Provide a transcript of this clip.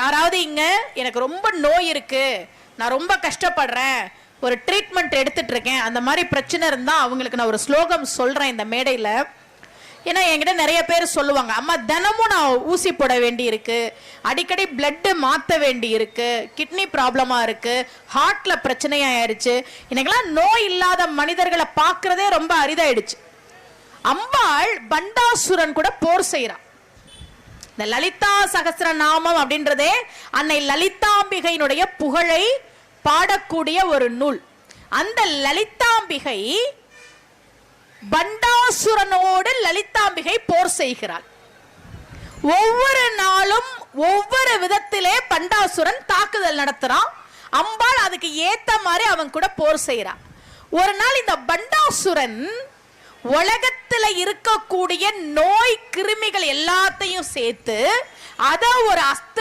யாராவது இங்க எனக்கு ரொம்ப நோய் இருக்கு, நான் ரொம்ப கஷ்டப்படுறேன், ஒரு ட்ரீட்மெண்ட் எடுத்துட்டு இருக்கேன், அந்த மாதிரி பிரச்சனை இருந்தா அவங்களுக்கு நான் ஒரு ஸ்லோகம் சொல்றேன் இந்த மேடையில. ஏன்னா என்கிட்ட நிறைய பேர் சொல்லுவாங்க, அம்மா தினமும் நான் ஊசி போட வேண்டி இருக்கு, அடிக்கடி பிளட் மாற்ற வேண்டி இருக்கு, கிட்னி ப்ராப்ளமா இருக்கு, ஹார்ட்ல பிரச்சனையாயிருச்சு, எனக்கெல்லாம் நோய் இல்லாத மனிதர்களை பார்க்கறதே ரொம்ப அரிதாயிடுச்சு. அம்பாள் பண்டாசுரன் கூட போர் செய்யறான். இந்த லலிதா சகஸ்ர நாமம் அப்படின்றதே அன்னை லலிதாம்பிகையினுடைய புகழை பாடக்கூடிய ஒரு நூல். அந்த லலிதாம்பிகை பண்டாசுரனோடு லலிதாம்பிகை போர் செய்கிறாள். ஒவ்வொரு நாளும் ஒவ்வொரு விதத்திலே பண்டாசுரன் தாக்குதல் நடத்துறான். அம்பாள் அதுக்கு ஏத்த மாதிரி அவன் கூட போர் செய்யறான். ஒரு நாள் இந்த பண்டாசுரன் உலகத்துல இருக்கக்கூடிய நோய் கிருமிகள் எல்லாத்தையும் சேர்த்து அத ஒரு